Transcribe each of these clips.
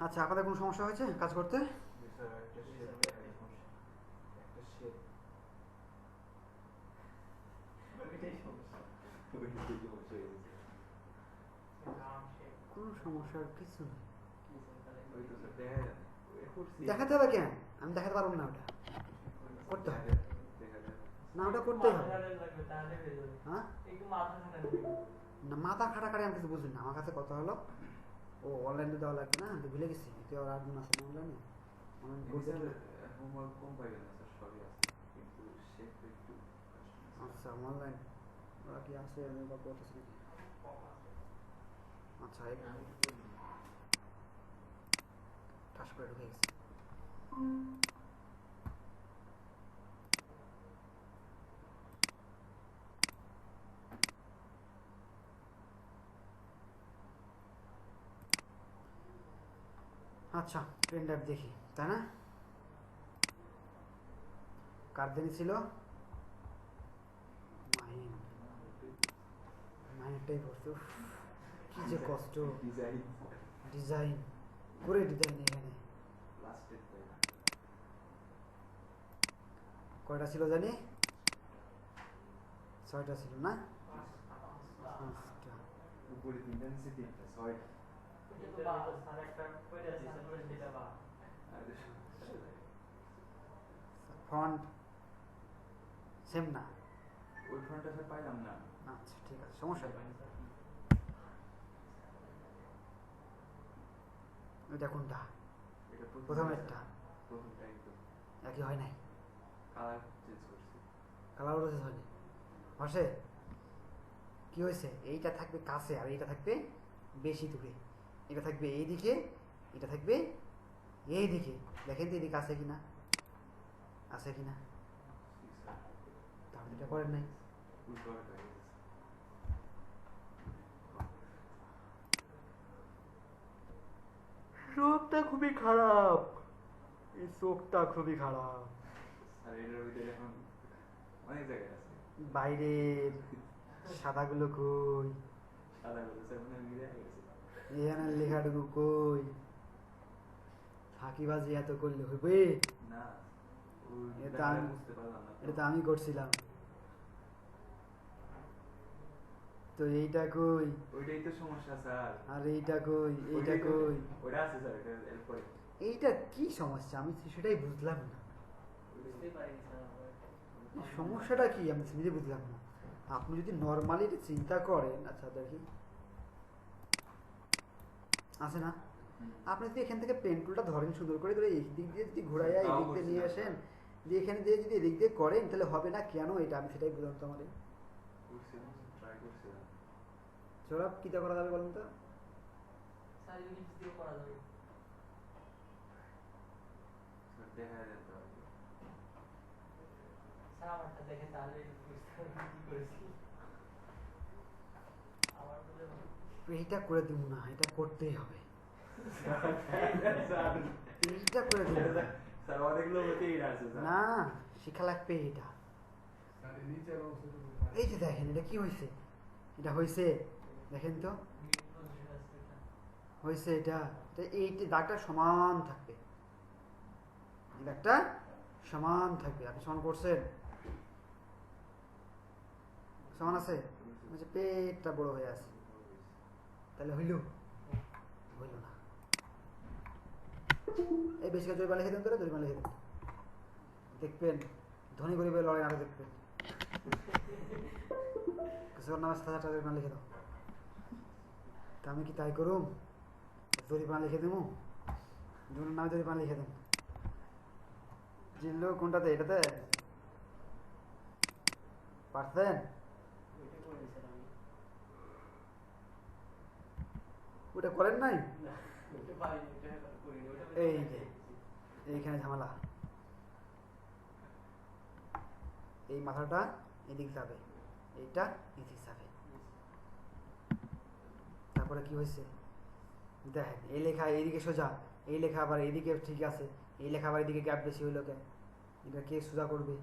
আচ্ছা, আপনাদের কোনো সমস্যা হয়েছে কাজ করতে? কোনো সমস্যার কিছু নেই। দেখাতে হবে কেন? আমি দেখাতে পারবো না। ওটা করতে হবে না, ওটা করতেই হবে। হ্যাঁ, না মাথা খাটাখাটি আমি কিছু বুঝি না। আমার কাছে কথা হলো ও অনলাইনে দেওয়া লাগবে না, আমি ভুলে গেছি। তুই আর একজন আছে অনলাইনে, অনলাইন করতে হবে। আচ্ছা, অনলাইন ওরা কি আছে বা করতেছে নাকি? আচ্ছা, ঠাস করে ঢুকে গেছে। আচ্ছা, পেন ড্রাইভ দেখি, তাই না? কার দেনি ছিল? মাহিন। মাহিনটাই করছে। কি যে কষ্ট। ডিজাইন করে ডিজাইন এখানে কয়টা ছিল জানি? 6টা ছিল না? 5টা। ফন্ট সেম না? আচ্ছা, ঠিক আছে, সমস্যা নেই। এটা কোনটা? প্রথমেরটা একই হয় নাই? কালার রোজেস হয়নি? হসে কি হয়েছে? এইটা থাকবে কাছে আর এইটা থাকবে বেশি দূরে। এটা থাকবে এই দিকে, এটা থাকবে এই দিকে। দেখেন তো এদিকে আছে কিনা, আছে কিনা? তাহলে এটা করেন নাই। চোখটা খুবই খারাপ, এই চোখটা খুবই খারাপ। বাইরের সাদাগুলো কই? এখানে লেখাটুকু কই? ফাঁকিবাজি এত করলে হইবে? এটা তো আমি করছিলাম। তো এইটা কই? ওইটাই তো সমস্যা স্যার। আর এইটা কই? এইটা কই? ওইটা আছে স্যার, এটা এরপরে। এইটা কি সমস্যা? আমি সেটাই বুঝলাম না। সমস্যাটা কি আমি নিজে বুঝলাম না। আপনি যদি নর্মালি এটা চিন্তা করেন, আচ্ছা দেখি আছে না? আপনি যদি এখান থেকে পেন টুলটা ধরেন সুন্দর করে, ধরে এই দিক দিয়ে যদি ঘোরাইয়া এই দিক দিয়ে নিয়ে আসেন, দিয়ে এখানে দিয়ে যদি এদিক দিয়ে করেন, তাহলে হবে না কেন? এটা আমি সেটাই বুঝলাম তো। আমার চড়াপ কিটা করা যাবে বলুন তো? এইটা করে দিব না, এটা করতেই হবে। এইটা করে দিব না, শিখা লাগবে এটা। এই যে দেখেন, এটা কি হয়েছে? এটা হয়েছে, দেখেন তো হয়েছে। এটা এই দাগটা সমান থাকবে, এই দাগটা সমান থাকবে। আপনি সমান করছেন? সমান আছে? পেটটা বড় হয়ে আছে, তাহলে হইল? হইল না। এই বেশি করে জরিমানা লিখে দেন, তোরা জরিমানা লিখে দেন। দেখবেন ধনী গরিবের লড়াই আরো দেখবেন। কিছু নামে 7,000 টাকা জরিমানা লিখে দাও। তা আমি কি তাই করুম? জরিমানা লিখে দেবো? দুটোর নামে জরিমানা লিখে দেন। জিল্লো কোনটাতে? এটাতে পারছেন? ওটা করেন নাই? এই যে এইখানে ঝামেলা। এই মাথাটা এদিক যাবে, এইটা এদিক যাবে। তারপরে কি হয়েছে দেখেন, এই লেখা এইদিকে সোজা, এই লেখা আবার এইদিকে ঠিক আছে, এই লেখা আবার এদিকে গ্যাপ বেশি হইলো কেন? এটা কে সোজা করবে?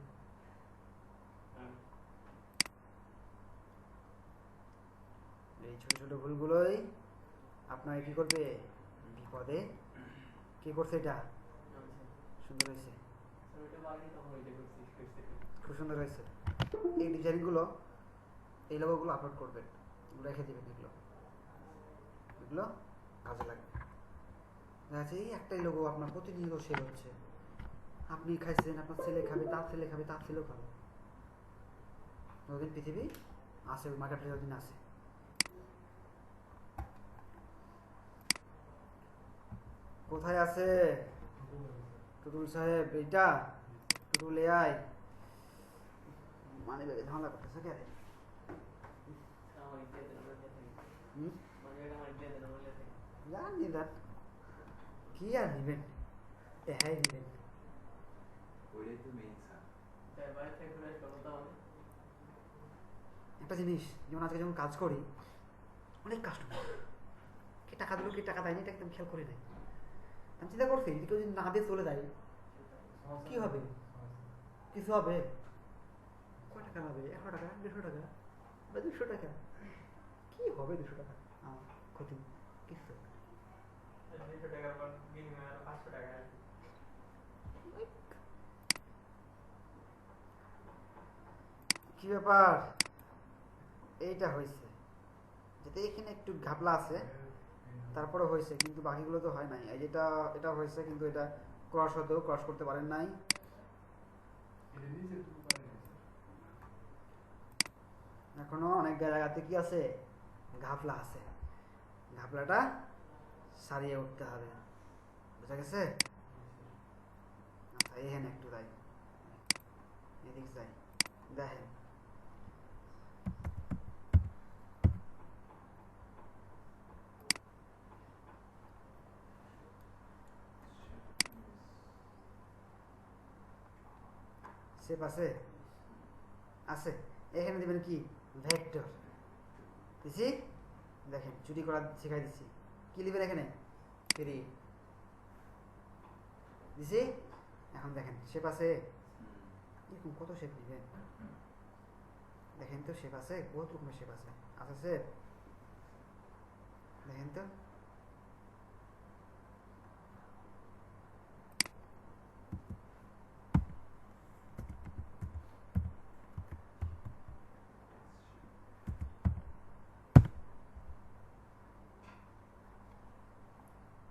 এই ছোট ছোট ভুলগুলোই আপনাকে কি করবে? বিপদে কি করছে এটা? সুন্দর হয়েছে, খুব সুন্দর হয়েছে। এই ডিজাইনগুলো, এই লোগোগুলো আপলোড করবেন, রেখে দেবেন, এগুলো এগুলো কাজে লাগবে। দেখা যাচ্ছে এই একটাই লোগো আপনার প্রতিনিয়ত সেল হচ্ছে, আপনি খাইছেন, আপনার ছেলে খাবে, তার ছেলে খাবে, তার ছেলেও খাবে। যতদিন পৃথিবী আছে, মার্কেট প্লেস যতদিন আছে। কোথায় আছে টুটুল সাহেব? এইটা টুটুল এআই মানে ঝামেলা করতেছে কে? জানি দেন কি আর নিবেন, এহাই নিবেন। ওইটাই তো মেইন স্যার। একটা জিনিস, যেমন আজকে যখন কাজ করি, অনেক কাস্টমার কে টাকা দিল, কে টাকা দেয়নি, এটা একদম খেয়াল করি নাই। আমি চিন্তা করছি যদি কেউ যদি না দিয়ে চলে যায় কি হবে? কিছু হবে? কয় টাকা হবে? 100 টাকা, 150 টাকা বা 200 টাকা? কি হবে 200 টাকা? ক্ষতি কিছু। কি ব্যাপার? এইটা হয়েছে যেটা এখানে একটু ঘাপলা আছে, তারপরে হয়েছে, কিন্তু বাকিগুলো তো হয় নাই। এই যেটা এটা হয়েছে, কিন্তু এটা ক্রস হতেও ক্রস করতে পারেন নাই। এখনো অনেক জায়গাতে কি আছে? ঘাপলা আছে। ঘাপলাটা সারিয়ে উঠতে হবে, বুঝা গেছে? আচ্ছা, এখানে একটু যাই, এদিক যাই, দেখেন শেপ আছে, আছে। এখানে দিবেন কি? ভেক্টর দিছি, দেখেন চুরি করা শিখাই দিচ্ছি। কি লিখবেন এখানে? 3 দিছি। এখন দেখেন শেপ আছে, দেখুন কত শেপ নিবেন, দেখেন তো শেপ আছে, কত রকমের শেপ আছে। আছে শেপ, দেখেন তো।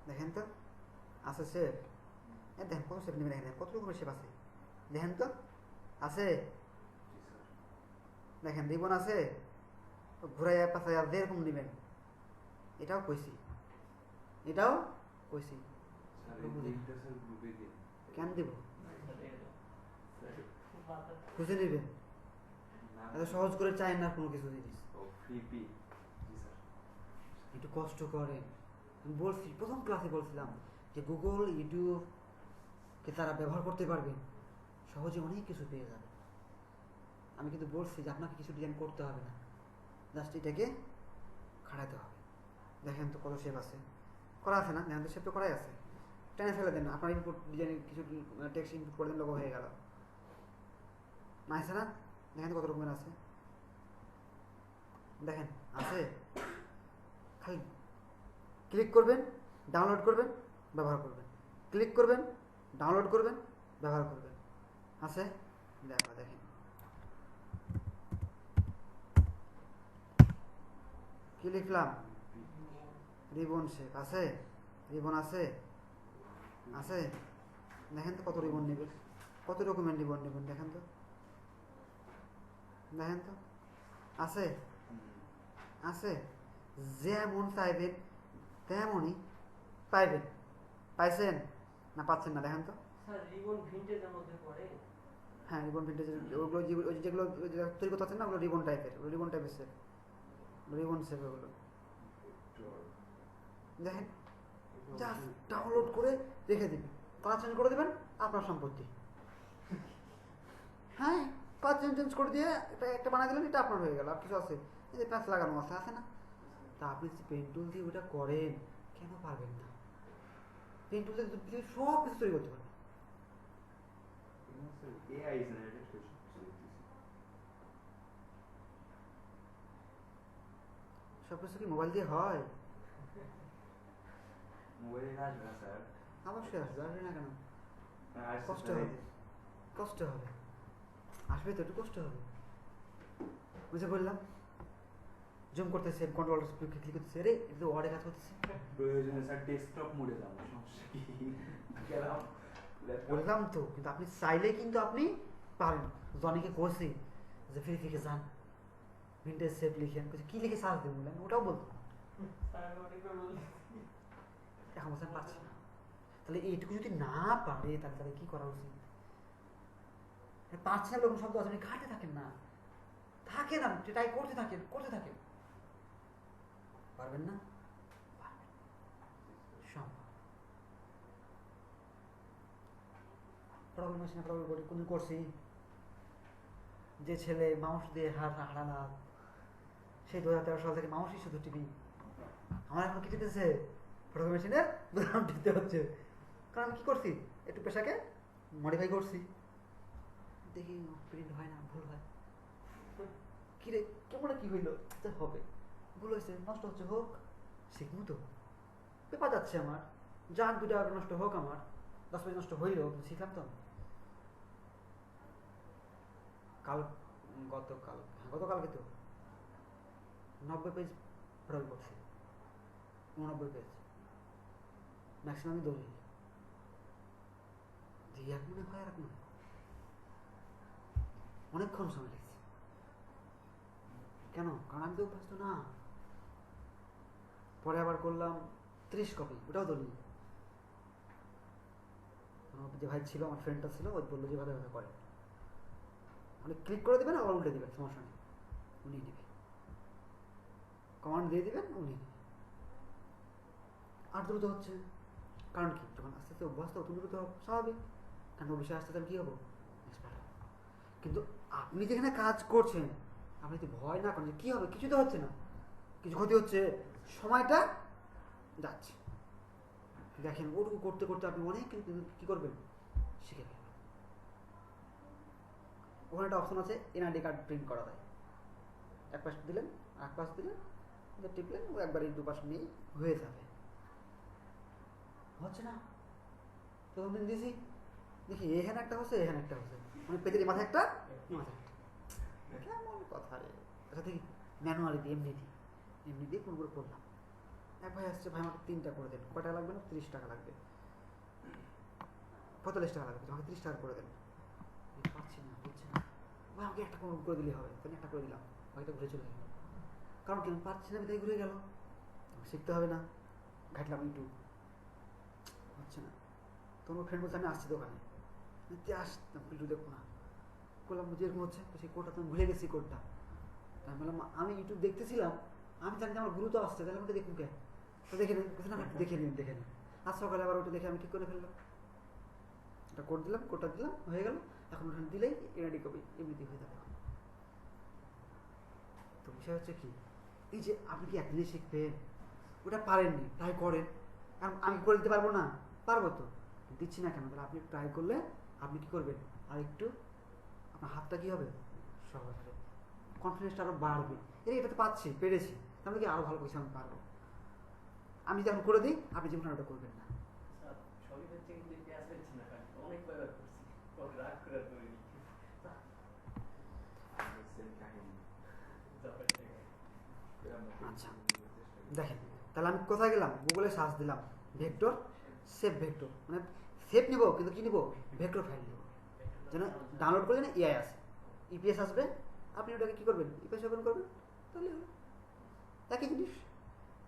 দেখেন তো আছে শেপ। দেখেন কত শেপ নেবেন, দেখেন কত রকমের শেপ আছে, দেখেন তো আছে। দেখেন রিবন আছে, ঘুরাইয়া পাশাইয়া যেরকম নেবেন। এটাও কইছি, এটাও কইছি। কেন দিব? খুঁজে নেবেন, এত সহজ করে চাই না কোনো কিছু জিনিস। একটু কষ্ট করেন। বলছি প্রথম ক্লাসে বলছিলাম যে গুগল, ইউটিউবকে তারা ব্যবহার করতে পারবেন, সহজে অনেক কিছু পেয়ে যাবে। আমি কিন্তু বলছি যে আপনাকে কিছু ডিজাইন করতে হবে না, জাস্ট এটাকে খাড়াইতে হবে। দেখেন তো কত শেপ আছে, করা আছে না? দেখেন তো শেপ তো করাই আছে। টেনে ফেলে দেন, আপনার ইনপুট ডিজাইনের কিছু টেক্সট ইনপুট করে দেন, লোগো হয়ে গেল। না আছে না? দেখেন তো কত রকমের আছে, দেখেন আছে। খালি ক্লিক করবেন, ডাউনলোড করবেন, ব্যবহার করবেন, ক্লিক করবেন, ডাউনলোড করবেন, ব্যবহার করবেন। আছে, দেখো দেখেন কি লিখলাম? রিবন শেপ আছে, রিবন আছে, আছে। দেখেন তো কত রিবন নেবেন, কত রকমের রিবন নেবেন, দেখেন তো, দেখেন তো আছে, আছে। যেমন চাইবেন তেমনই পাইবেন। পাইছেন না পাচ্ছেন না? দেখেন তো। হ্যাঁ, রিবন ভিন্টেজের ওগুলো, যেগুলো তৈরি করতে পারছেন না, ওগুলো রিবন টাইপের, রিবন টাইপের শেপ, রিবন শেপ ওগুলো। দেখেন, জাস্ট ডাউনলোড করে রেখে দিবেন, কালার চেঞ্জ করে দেবেন, আপনার সম্পত্তি। হ্যাঁ, কালার চেঞ্জ করে দিয়ে একটা বানিয়ে দিলেন, এটা আপনার হয়ে গেল। আর কিছু আছে, এই যে প্যাঁচ লাগানো আছে, আছে না? তা আপনি যদি পেন টুল দিয়ে ওটা করেন, কেন পারবেন না? পেন টুল দিয়ে সব কিছু তৈরি করতে পারবেন। সব কিছু কি মোবাইল দিয়ে হয়? মোবাইলে আসবে না স্যার। অবশ্যই আসবে, আসবে না কেন? কষ্ট আসছে হবে, কষ্ট হবে, আসবে তো, একটু কষ্ট হবে। বুঝে বললাম জুম করতেছে, কন্ট্রোল ক্লিক করতেছে, আরে এটা তো ওয়ার্ডে কাজ করতেছে। প্রয়োজনে স্যার ডেস্কটপ মোডে যাবো, সমস্যা কি? গেলাম বললাম তো, কিন্তু আপনি চাইলে কিন্তু আপনি পারেন। জনিকে কইছি যে ফ্রি থেকে যান, ভিন্টেজ সেভ লিখেন, কি লিখে সার্চ দেবেন বললেন, ওটাও বলতো। এখন বলছেন পারছি না। তাহলে এইটুকু যদি না পারে তাহলে তাহলে কি করা উচিত? পারছি না বলে কোনো শব্দ আছে, আপনি ঘাটতে থাকেন না, থাকেন, আপনি ট্রাই করতে থাকেন, করতে থাকেন। পারবেন না? পারবেন, সম্ভব। প্রবলেম আছে না, প্রবলেম করি কোন করছি, যে ছেলে মাউস দিয়ে হারালা, সেই 2013 সাল থেকে মাউসই শুধু টিভি। আমার এখন কি টিপেছে, ফটো মেশিনের বোতাম টিপতে হচ্ছে, কারণ আমি কি করছি, একটু পেশাকে মডিফাই করছি, দেখি প্রিন্ট হয় না, ভুল হয়, কিরে কেমন কি হইলো, হবে ভুল হয়েছে, নষ্ট হচ্ছে, হোক, শিখবো তো, পেপার যাচ্ছে আমার, যাক 2 টাকা নষ্ট হোক, আমার 10 পেজ নষ্ট হইলেও শিখলাম তো। গতকালকে তো 90 পেজ প্রয়োগ করছি, 89 পেজ, ম্যাক্সিমামই দলিল দিয়ে এক মনে হয়, আর এক মনে অনেকক্ষণ সময় লেগেছে। কেন? কারণ আমি তো অভ্যস্ত না। পরে আবার করলাম 30 কপি, ওটাও দলিল। যে ভাই ছিল, আমার ফ্রেন্ডটা ছিল, ওই বললো যে ভাবে করে, মানে ক্লিক করে দেবেন, আবার উল্টে দেবেন, সমস্যা নেই, উনি নেবে, কমান্ড দিয়ে দেবেন, উনি নেবে। আর দ্রুত হচ্ছে, কারণ কি, যখন আস্তে আস্তে অভ্যস্ত তুমি দ্রুত স্বাভাবিক, কারণ ও বিষয়ে আসতে তাহলে কী হবো, এক্সপার্ট। কিন্তু আপনি যেখানে কাজ করছেন, আপনি যদি ভয় না করেন যে কী হবে, কিছু তো হচ্ছে না, কিছু ক্ষতি হচ্ছে, সময়টা যাচ্ছে, দেখেন ওটুকু করতে করতে আপনি অনেক কিন্তু কী করবেন, শিখে ফেলবেন। ওখানে একটা অপশন আছে, এনআইডি কার্ড প্রিন্ট করা যায়, এক পাশ দিলেন, এক পাশ দিলেন, টিপলেন, ও একবারই 2 পাশ নিয়ে হয়ে যাবে। হচ্ছে না, প্রথম দিন দিয়েছি, দেখি এখানে একটা হচ্ছে, এখানে একটা হচ্ছে, মানে পেজের মাথায় একটা, মাথায় একটা, কেমন কথা রে। আচ্ছা দেখি ম্যানুয়ালি দিয়ে, এমনি দিয়ে কোন করে করলাম। এক ভাই আসছে, ভাই আমাকে 3টা করে দেন, কয় টাকা লাগবে না, 30 টাকা লাগবে, 45 টাকা লাগবে, আমাকে 30 টাকা করে দেন। পারছি না, হচ্ছে না, ভাই আমাকে একটা কোনো করে দিলেই হবে, তাহলে একটা করে দিলাম, ভাইটা ঘুরে চলে গেল, কারণ কি আমি পারছি না, তাই ঘুরে গেল, শিখতে হবে না, ঘাটলাম ইউটিউব, হচ্ছে না। তোমার ফ্রেন্ড বলছে আমি আসছি দোকানে, আসতাম একটু দেখো না, করলাম যেরকম হচ্ছে, সেই কোডটা তো আমি ভুলে গেছি, কোডটা আমি বললাম আমি ইউটিউব দেখতেছিলাম, আমি জানি যে আমার গুরু তো আসছে, তাহলে ওটা দেখুন কে, তো দেখে নিন, দেখে নিন। আজ সকালে আবার ওটা দেখে আমি ঠিক করে ফেললাম, এটা কোড দিলাম, কোডটা দিলাম, হয়ে গেল। এখন ওখানে দিলেই এনআইডি কপি এমনিতেই হয়ে যাবে। তো বিষয় হচ্ছে কি, এই যে আপনি কি একদিনে শিখবেন, ওটা পারেননি, ট্রাই করেন, কারণ আমি করে দিতে পারবো না, পারবো তো, দিচ্ছি না কেন, তাহলে আপনি ট্রাই করলে আপনি কি করবেন, আর একটু আপনার হাতটা কি হবে, সহজ হবে, কনফিডেন্সটা আরও বাড়বে, এটা তো পাচ্ছি, পেরেছি, তাহলে কি আরও ভালো কিছু আমি পারবো। আমি যদি এখন করে দিই, আপনি জীবনে ওটা করবেন না। আচ্ছা দেখেন, তাহলে আমি কোথায় গেলাম, গুগলে সার্চ দিলাম ভেক্টর, সেভ ভেক্টর, মানে সেভ নিব, কিন্তু কি নিব, ভেক্টর ফাইল নিব, যেন ডাউনলোড করে যেন এআই আসে, ইপিএস আসবে, আপনি ওটাকে কী করবেন, ইপিএস ওপেন করবেন, তাহলে একই জিনিস,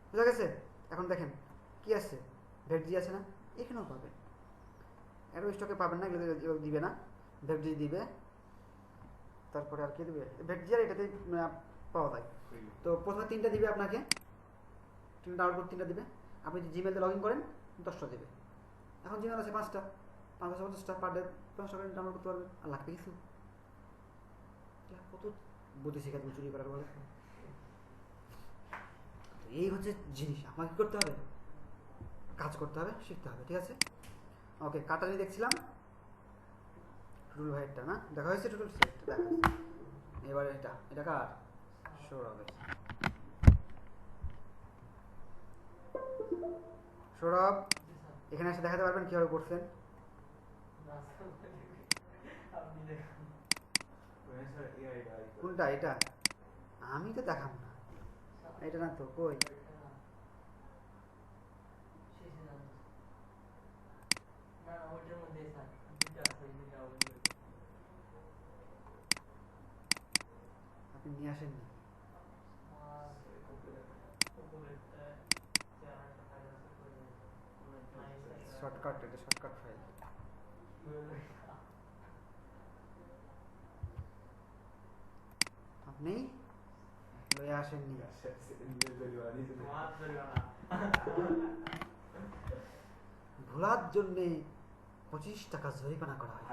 বুঝা গেছে। এখন দেখেন কি আসছে, ভেটজি আছে না, এখানেও পাবেন, এরও স্টকে পাবেন না, এগুলো দিবে না, ভেটজি দিবে, তারপরে আর কি দিবে, ভেটজি আর এটাতে পাওয়া যায়। তো প্রথমে 3টা দিবে আপনাকে, 3টা ডাউনলোড করে 3টা দিবে, আপনি যদি জিমেলে লগ ইন করেন 10টা দেবে, এখন জিমেল আছে 5টা, 550টা পার ডে, 5 টাকা ডাউনলোড করতে পারবেন, আর লাগবে কিছু, কত বুদ্ধি শেখা তুমি চুরি করার বলে। এই হচ্ছে জিনিস, আমাকে কী করতে হবে, কাজ করতে হবে, শিখতে হবে, ঠিক আছে। ওকে, কাটারি দেখছিলাম, টুটুল ভাইয়েরটা না দেখা হয়েছে, টুটুল সেটটা দেখা হয়েছে, এবারে এটা কার, সৌরভের। সৌরভ এখানে এসে দেখাতে পারবেন কিভাবে করছেন? কোনটা এটা? আমি তো দেখাম না, এটা না তো। কই আপনি নিয়ে আসেননি? শর্টকাট, এটা শর্টকাট ফাইল। আপনি লয়ে আসেননি। ভুলার জন্য 25 টাকা জরিমানা করা হয়।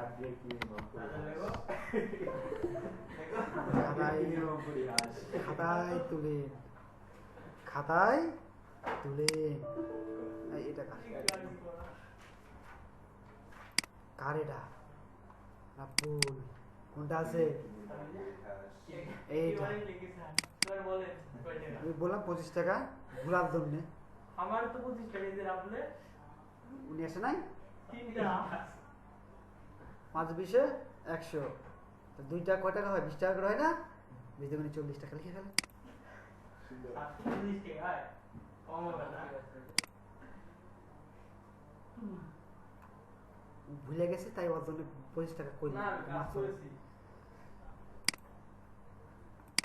খাতায় তুলে এটা কার? এটা না ভুল? কোনটা আছে? এইটা আমি বললাম 25 টাকা ভুলার জন্য। আমার তো 25 টাকা দিয়ে আপনি উনি আসে নাই? 5 20 100, তো 2 টাকা কয় টাকা হয়? 20 টাকা করে হয় না? 20 দুগুণে 40 টাকা লিখে ফেলে। ভুলে গেছে তাই ওর জন্য 25 টাকা কই না কাজ করেছি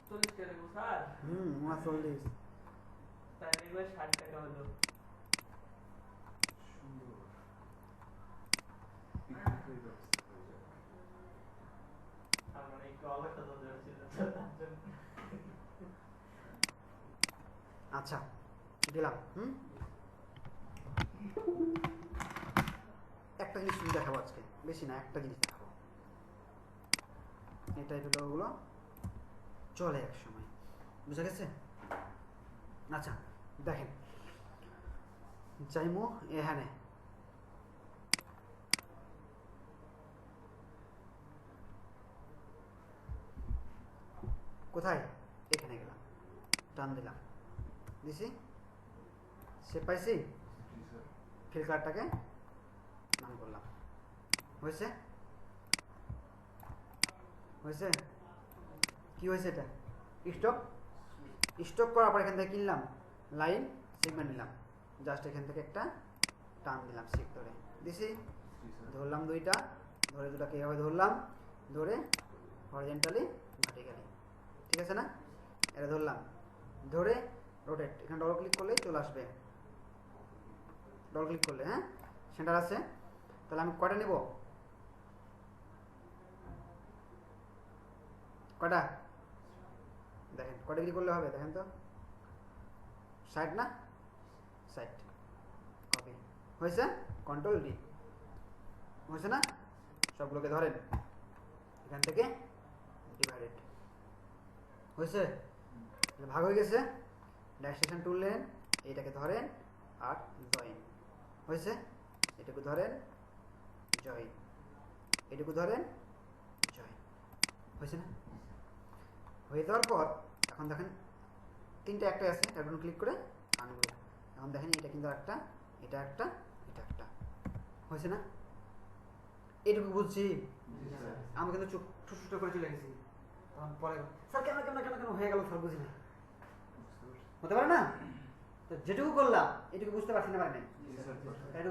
40 টাকা দেবো স্যার। 39। তাই এবার 60 টাকা হলো। আমার একটু অবস্থা তো ছিল। আচ্ছা দিলাম। একটা জিনিস শুধু দেখাবো আজকে, বেশি না, একটা জিনিস দেখাবো। এটাই হলো ওগুলো চলে এক সময়, বুঝা গেছে? আচ্ছা দেখেন, যাইমো এখানে, কোথায়? এখানে গেলাম, টান দিলাম, দিছি, সে পাইছি, ফিল্টারটাকে নাম করলাম, হয়েছে? হয়েছে? কি হয়েছে? এটা স্টক করার পর এখান থেকে কিনলাম, লাইন সেগমেন্ট নিলাম, জাস্ট এখান থেকে একটা টান দিলাম, শিফট ধরে দিছি, ধরলাম দুইটা, ধরে দুটাকে এভাবে ধরলাম, ধরে হরিজন্টালি ভার্টিক্যালি, ঠিক আছে না? এটা ধরলাম, ধরে রোটেট, এখানে ডবল ক্লিক করলেই চলে আসবে, ডবল ক্লিক করলে, হ্যাঁ সেন্টার আছে। তাহলে আমি কয়টা নেব? কয়টা? দেখেন কয়টা ডিগ্রি করলে হবে দেখেন তো, 60 না? 60 কপি হয়েছে, কন্ট্রোল ডি হয়েছে না? সবগুলোকে ধরেন, এখান থেকে ডিভাইডেড হয়েছে, ভাগ হয়ে গেছে, ডাইরেকশন টুল নেন, এইটাকে ধরেন আর জয়েন হয়েছে, এটুকু ধরেন জয়েন, এটুকু ধরেন জয়েন হয়েছে না? হয়ে যাওয়ার পর এখন দেখেন তিনটা একটাই আছে, এখন ক্লিক করে আনগ্রুপ, এখন দেখেন এটা কিন্তু একটা, এটা একটা, এটা একটা, হয়েছে না? এটুকু বুঝছি, আমি কিন্তু চোখ ছোট করে চলে গেছি, পরে স্যার কেন কেন কেন কেন হয়ে গেল স্যার, বুঝি না, হতে পারে না? তো যেটুকু করলাম এটুকু বুঝতে পারছি না, পারি নাই,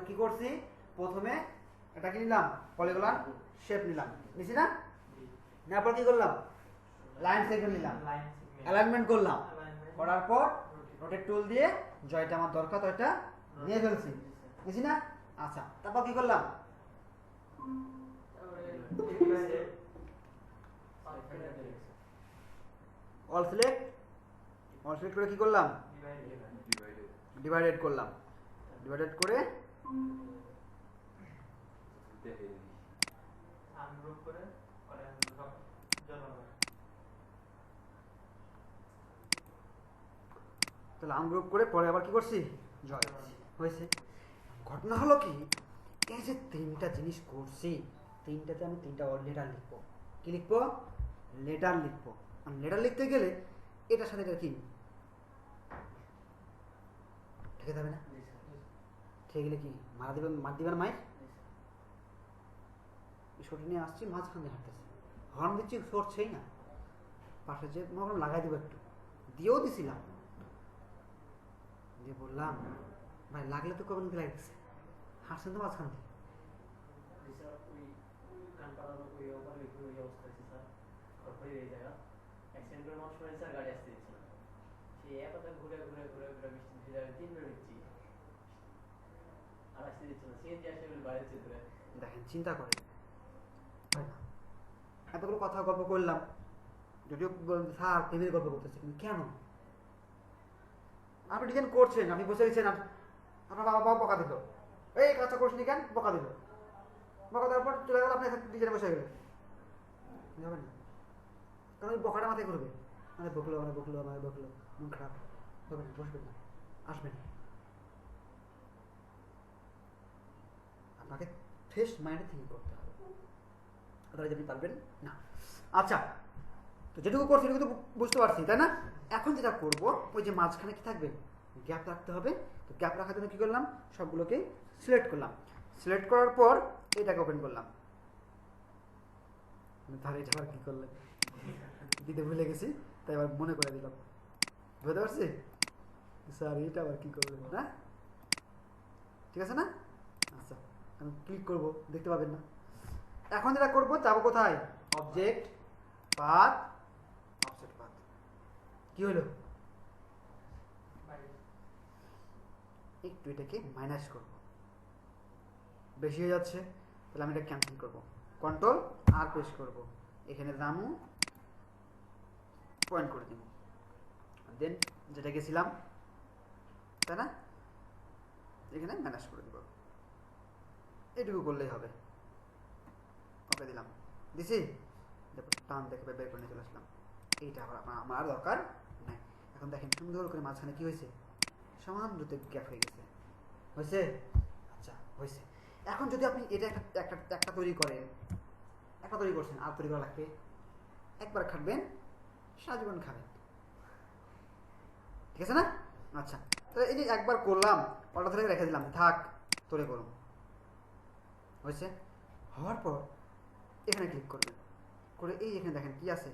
কি করছি? প্রথমে এটা কি নিলাম, পলিগন শেপ নিলাম, নিছি না? নেওয়ার পর কি করলাম? লাইন সেগমেন্ট নিলাম, অ্যালাইনমেন্ট করলাম, করার পর রোটেট টুল দিয়ে জয়টা আমার দরকার তো এটা নিয়ে ফেলছি, বুঝি না? আচ্ছা তারপর কি করলাম? অল সিলেক্ট করে কি করলাম? ডিভাইডেড করলাম, ডিভাইডেড করে আনগ্রুপ করে তাহলে আনগ্রুপ করে পরে আবার কি করছি? জয় হয়েছে। ঘটনা হলো কি, এই যে তিনটা জিনিস করছি, তিনটাতে আমি তিনটা লেটার লিখবো। কি লিখবো? লেটার লিখবো। আর লেটার লিখতে গেলে এটার সাথে এটা কি ঠিক যাবে না? ঠিক খেয়ে গেলে কি মার দিবেন মায়ের স্কুটি নিয়ে আসছি, মাঝখান দিয়ে হাঁটতেছে, হর্ন দিচ্ছি, সরছেই না। পাশে যে মনে লাগাই দেবো একটু, দিয়েও দিছিলাম, দিয়ে বললাম ভাই লাগলে তো কবে নাকি লাগছে, হাঁটছেন তো মাঝখান দিয়ে। দেখেন চিন্তা করে এতগুলো কথা গল্প করলাম, যদিও স্যার প্রেমের গল্প করতেছে, কিন্তু কেন আপনি ডিজাইন করছেন, আপনি বসে গেছেন, আপনার বাবা বকা দিল, এই কাজটা করছেন কেন, বকা দিল, বকা দেওয়ার পর চলে গেল, আপনি ডিজাইনে বসে গেলেন, যাবেন না, কারণ ওই বকাটা মাথায় ঘুরবে, মানে বকলো মন খারাপ হবে, বসবেন না, আসবেন। আপনাকে ফ্রেশ মাইন্ডে থিঙ্ক করতে হবে, আদারওয়াইজ আপনি পারবেন না। আচ্ছা, তো যেটুকু করছি সেটুকু তো বুঝতে পারছি, তাই না? এখন যেটা করবো, ওই যে মাঝখানে কি থাকবে, গ্যাপ রাখতে হবে। তো গ্যাপ রাখার জন্য কী করলাম, সবগুলোকে সিলেক্ট করলাম, সিলেক্ট করার পর এটাকে ওপেন করলাম। তাহলে এটা আবার কী করলেন, দিতে ভুলে গেছি, তাই আবার মনে করে দিলাম, বুঝতে পারছি স্যার, এটা আবার কী করলেন না, ঠিক আছে না? আচ্ছা, আমি ক্লিক করবো, দেখতে পাবেন না। এখন যেটা করবো, যাবো কোথায়, অবজেক্ট, পাথ, অফসেট পাথ। কি হলো, একটু এটাকে মাইনাস করব, বেশি হয়ে যাচ্ছে, তাহলে আমি এটা ক্যান্সেল করবো, কন্ট্রোল আর প্রেস করবো, এখানে দামু পয়েন্ট করে দিব, দেন যেটা গেছিলাম, তাই না, এখানে মাইনাস করে দিব, এটুকু করলেই হবে। ওকে দিলাম, দিছি, টান দেখে বের করে নিয়ে চলে আসলাম। এইটা আবার আমার আর দরকার নাই। এখন দেখেন সুন্দর করে মাঝখানে কি হয়েছে, সমান দ্রুত গ্যাপ হয়ে গেছে, হয়েছে? আচ্ছা হয়েছে। এখন যদি আপনি এটা একটা তৈরি করেন, একটা তৈরি করছেন, আর তৈরি করা লাগবে, একবার খাটবেন, সারা জীবন খাবেন, ঠিক আছে না? আচ্ছা, তাহলে এই যে একবার করলাম, অল্টা ধরে রেখে দিলাম, থাক তৈরি করুন, হয়েছে? হওয়ার পর এখানে ক্লিক করবেন, করে এই এখানে দেখেন কি আছে,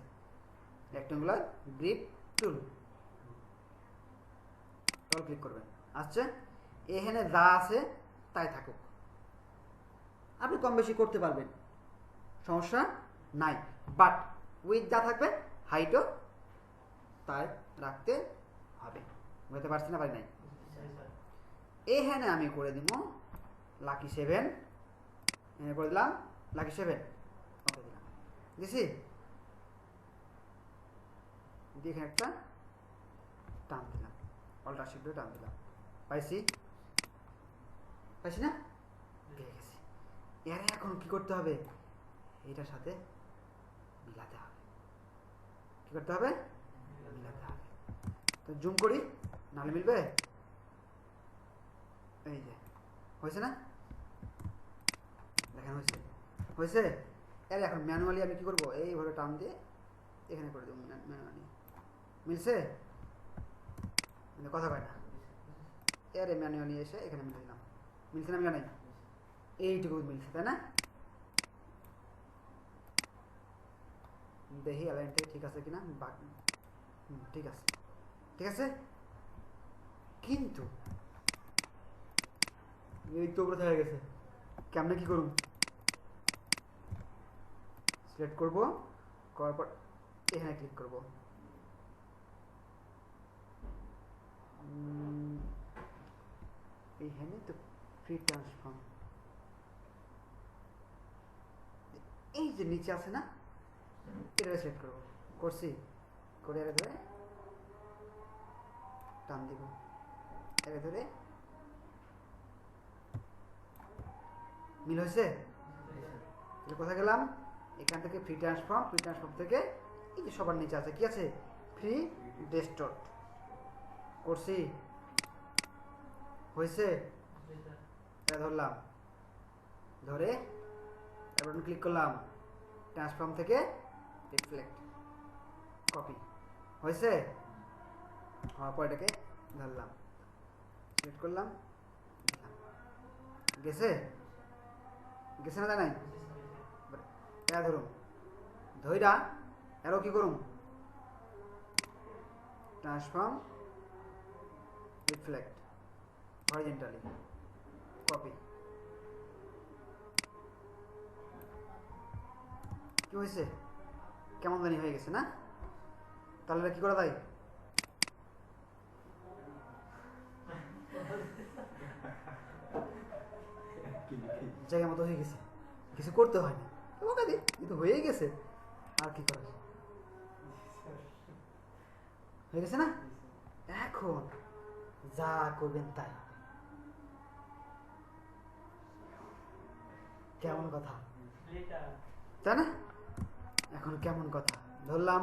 রেক্ট্যাঙ্গুলার গ্রিপ টুল, ক্লিক করবেন, আচ্ছা এখানে যা আছে তাই থাকুক, আপনি কম বেশি করতে পারবেন, সমস্যা নাই, বাট উইথ যা থাকবে হাইটও তাই রাখতে হবে, বুঝতে পারছি না, পারি নাই? এখানে আমি করে দিব লাকি 7, এখানে করে দিলাম লাকি 7, ওকে দিলাম, দিছি, দিয়ে এখানে একটা টান দিলাম, অল্টা শিফট টান দিলাম, পাইছি না, পেয়ে গেছি। এর এখন কি করতে হবে, এটার সাথে মিলাতে হবে, কি করতে হবে, মিলাতে হবে। তো জুম করি, নাহলে মিলবে, এই যে হয়েছে না, দেখেন হয়েছে। এর এখন ম্যানুয়ালি আমি কি করবো, এইভাবে টান দিয়ে এখানে করে দেবো, ম্যানুয়ালি মিলছে, কথা কয় না, এরে ম্যানুয়ালি এসে এখানে মিলে দিলাম, মিলছে না, মিলা নাই, এইটুকু মিলছে, তাই না? দেখি অ্যালাইন থেকে ঠিক আছে কিনা, ঠিক আছে, কিন্তু এই তো কোথায় হয়ে গেছে, কেমনে কি করুন, সিলেক্ট করব, করার পর এখানে ক্লিক করব, এখানে তো ফ্রি ট্রান্সফর্ম, এই যে নিচে আছে না, এটা সিলেক্ট করবো, করছি, করে এর ধরে টান দিব, এর ধরে মিল হয়েছে। কোথায় গেলাম, এখান থেকে ফ্রি ট্রান্সফর্ম থেকে এই যে সবার নিচে আছে কি আছে, ফ্রি ডেস্কটপ, করছি, হয়েছে, এটা ধরলাম, ধরে এবার ক্লিক করলাম, ট্রান্সফর্ম থেকে রিফ্লেক্ট, কপি, হয়েছে, হওয়ার পর এটাকে ধরলাম, সিলেক্ট করলাম, গেছে গেছে না জানাই এটা ধরুন ধইরা এরো কি করুন ট্রান্সফর্ম রিফ্লেক্ট হরিজন্টালি কপি কি হয়েছে কেমন জানি হয়ে গেছে না তাহলে কি করা যায় জায়গা মতো হয়ে গেছে কিছু করতে হয় না ওকে দি কিন্তু হয়েই গেছে আর কি করা হয়ে গেছে না এখন যা করবেন তাই কেমন কথা তাই না এখন কেমন কথা ধরলাম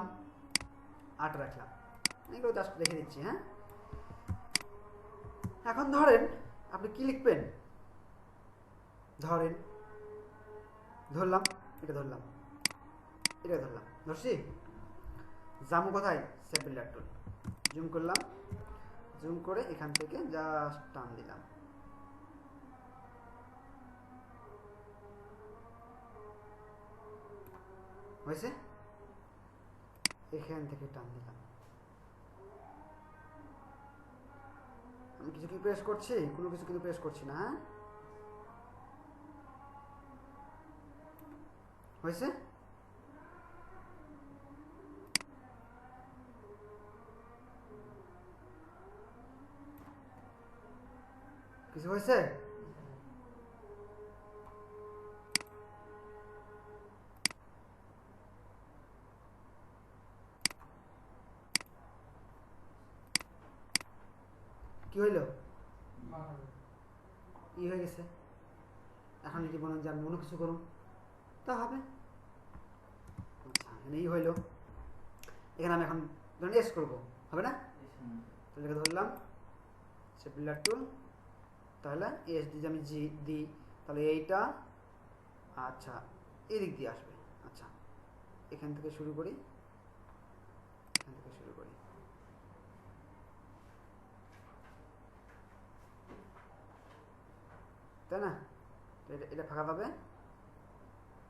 8 রাখলাম এগুলো জাস্ট রেখে দিচ্ছি হ্যাঁ এখন ধরেন আপনি কি লিখবেন ধরেন ধরলাম এটা ধরলাম এটা ধরলাম ধরছি জামু কোথায় সেভ বিল্ডার টুল জুম করলাম জুম করে এখান থেকে জাস্ট টান দিলাম হয়েছে এখান থেকে টান দিলাম আমি কিছু কি প্রেস করছি কোনো কিছু কিন্তু প্রেস করছি না হ্যাঁ হয়েছে কিছু হয়েছে কি হইল ই হয়ে গেছে এখন যদি বলেন যে আমি অন্য কিছু করুন তা হবে আচ্ছা এখানে ই হইল এখানে আমি এখন ধরুন এস করবো হবে না তাহলে ধরলাম সে বিল্ডার টুল তাহলে এস যদি আমি জি দিই তাহলে এইটা আচ্ছা এদিক দিয়ে আসবে আচ্ছা এখান থেকে শুরু করি এখান থেকে শুরু করি তাই না এটা ফাঁকা পাবে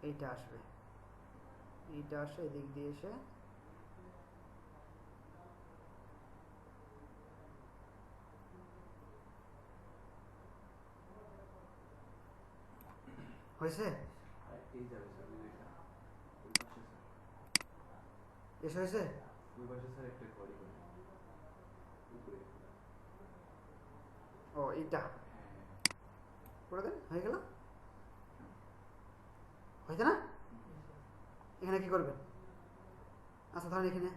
এইটা আসবে এইটা আসে এদিক দিয়ে এসে হয়েছে এসে হয়েছে ও এইটা করে দেন হয়ে গেল হয়েছে না এখানে কি করবেন আচ্ছা ধরেন এখানে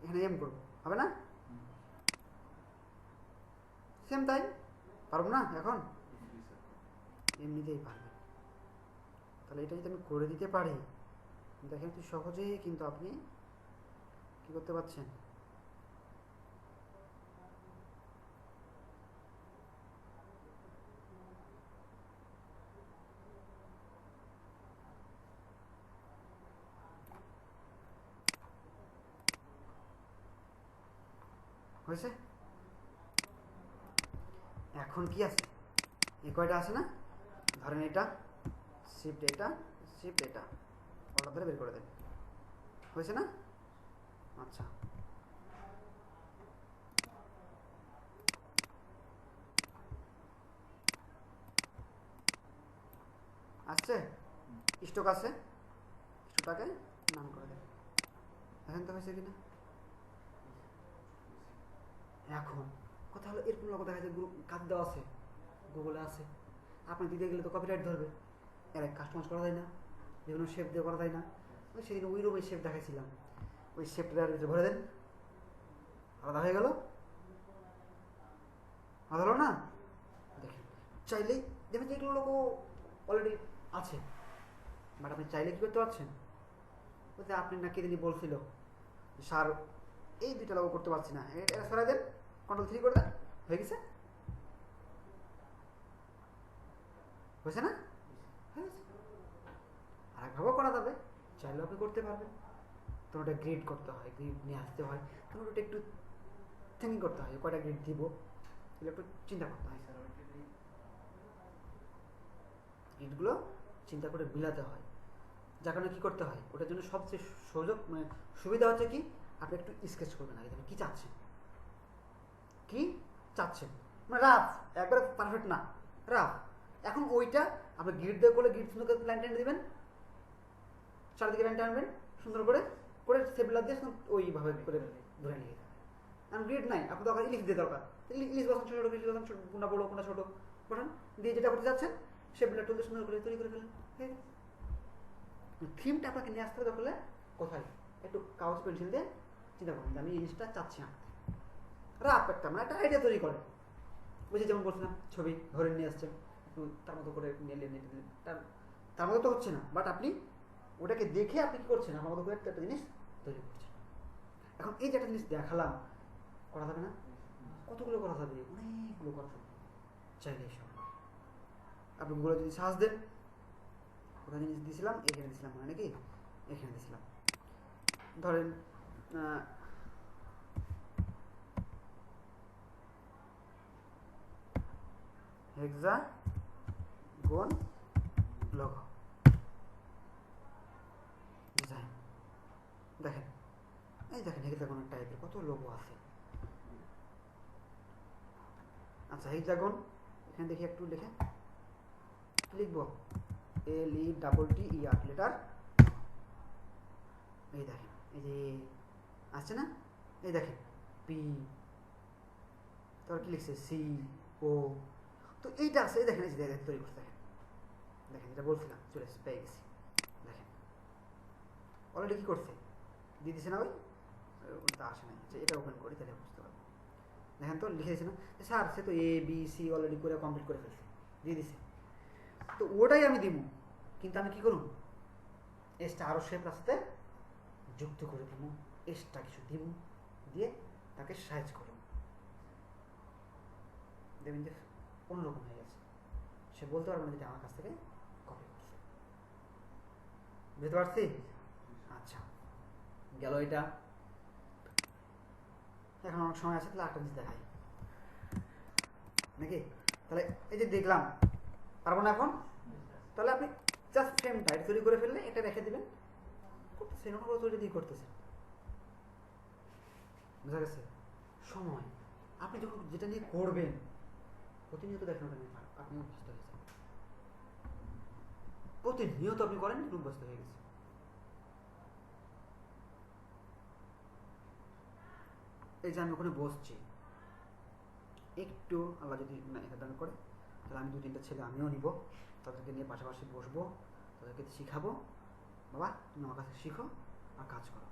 এখানে এম করবো হবে না সেম তাই পারবো না এখন এমনিতেই পারবেন তাহলে এটা যদি আমি করে দিতে পারি দেখেন তুই সহজেই কিন্তু আপনি কি করতে পারছেন হয়েছে এখন কি আছে এই কয়টা আছে না ধরেন এটা শিফট এটা অর্ডার ধরে বের করে দেন হয়েছে না আচ্ছা আসছে স্টক আছে স্টকটাকে নাম করে দেন দেখেন তো হয়েছে কিনা এখন কথা হলো এরকম লোক দেখা যায় গ্রুপ কাজ দেওয়া আছে গুগলে আছে আপনি দিতে গেলে তো কপিরাইট ধরবে এর কাস্টমাইজ করা যায় না বিভিন্ন শেপ দিয়ে করা যায় না ওই সেদিন ওইরকম শেপ দেখাইছিলাম ওই শেপটার ভিতরে ভরে দেন আলাদা হয়ে গেল আলাদা হলো না দেখেন চাইলেই দেখেন যে এগুলো লোকও অলরেডি আছে বাট আপনি চাইলে কী করতে পারছেন বলতে আপনি না কেদিনই বলছিল সার এই দুইটা লোক করতে পারছি না এটা সরাই দেন Ctrl 3 করে দেন হয়ে গেছে হয়েছে না আর একভাবেও করা যাবে চাইলেও আপনি করতে পারবেন তো ওটা গ্রিড করতে হয় গ্রিড নিয়ে আসতে হয় তো ওটা একটু থিঙ্কিং করতে হয় কয়টা গ্রিড দিব এগুলো একটু চিন্তা করতে হয় গিটগুলো চিন্তা করে মিলাতে হয়, যার কারণে কী করতে হয়, ওটার জন্য সবচেয়ে মানে সুবিধা হচ্ছে কি, আপনি একটু স্কেচ করবেন আগে, কী চাচ্ছেন, কি চাচ্ছেন, মানে রাফ, একবারে পারফেক্ট না, রাফ। এখন ওইটা আপনি গিট দিয়ে করলে গিট সুন্দর করে লাইন টেনে দেবেন, চারিদিকে লাইন টানবেন সুন্দর করে করে সেপলার দিয়ে ওইভাবে করে ধরে নিয়ে যাবেন। এখন গ্রিড নাই, আপনার দরকার ইলিশ দিয়ে দরকার, ইলিশ বসান, ছোটো ছোটো ইলিশ বসান, কোনটা বড়ো কোনটা ছোটো বসান, দিয়ে যেটা করতে যাচ্ছেন সেপলার টুল দিয়ে সুন্দর করে তৈরি করে ফেলেন। থিমটা আপনাকে নিয়ে আসতে হবে দরকার হলে কোথায়, একটু কাগজ পেন্সিল দিয়ে চিন্তা করুন যে আমি এই জিনিসটা চাচ্ছি আঁকতে, রাফ একটা মানে একটা আইডিয়া তৈরি করেন। বুঝে যেমন বলছিলাম ছবি ধরে নিয়ে আসছেন, একটু তার মতো করে নিয়ে তার মতো তো হচ্ছে না, বাট আপনি ওটাকে দেখে আপনি কী করছেন, আমার মতো করে একটা জিনিস তৈরি করছেন। এখন এই যে একটা জিনিস দেখালাম, করা যাবে না, কতগুলো করা যাবে, অনেকগুলো করা যাবে চাইলে সব। আপনি গুগলে যদি সার্চ দেন, কোথায় জিনিস দিয়েছিলাম, এখানে দিয়েছিলাম মানে নাকি, এখানে দিয়েছিলাম, ধরেন হেক্সাগন লোগো ডিজাইন, দেখেন এই দেখেন হেক্সাগন টাইপের কত লোগো আছে। আচ্ছা হেক্সাগন, এখানে দেখি একটু লিখে লিখব, LETTER লেটার, এই দেখেন এই যে আসছে না, এই দেখেন পি, তারপর কি লিখছে CO, তো এইটা আছে, এই দেখেন এই যে তৈরি করছে, দেখেন দেখেন যেটা বলছিলাম চলে এসে পেয়ে গেছি, দেখেন অলরেডি কী করছে দিয়ে দিছে না, ওটা আসে নাই, এটা ওপেন করি তাহলে বুঝতে পারবো। দেখেন তো লিখে দিয়েছে না, স্যার সে তো ABC অলরেডি করে কমপ্লিট করে ফেলছে, দিয়ে দিছে, তো ওটাই আমি দিব, কিন্তু আমি কি করুন, এসটা আরও শেপ রাস্তাতে যুক্ত করে দিব, এসটা কিছু দিব, দিয়ে তাকে সাইজ করুন, দেখবেন যে অন্যরকম হয়ে গেছে, সে বলতে পারবে না যেটা আমার কাছ থেকে কপি করছে। বুঝতে পারছি? আচ্ছা গেল এটা, এখন অনেক সময় আছে, তাহলে একটা জিনিস দেখাই নাকি, তাহলে এই যে দেখলাম পারবো না এখন, তাহলে আপনি জাস্ট ফ্রেমটা এটা তৈরি করে ফেললে এটা রেখে দেবেন, করতেছেন ওটা তৈরি দিয়ে করতেছেন, বুঝা গেছে? সময় আপনি যখন যেটা নিয়ে করবেন প্রতিনিয়ত দেখেন ওটা নিয়ে আপনি অভ্যস্ত হয়ে যাবেন, প্রতিনিয়ত আপনি করেন অভ্যস্ত হয়ে গেছে। এই যে আমি ওখানে বসছি, একটু আল্লাহ যদি দান করে তাহলে আমি 2-3টা ছেলে আমিও নিব, তাদেরকে নিয়ে পাশাপাশি বসবো, তাদেরকে শিখাবো, বাবা তুমি আমার কাছে শিখো আর কাজ করো,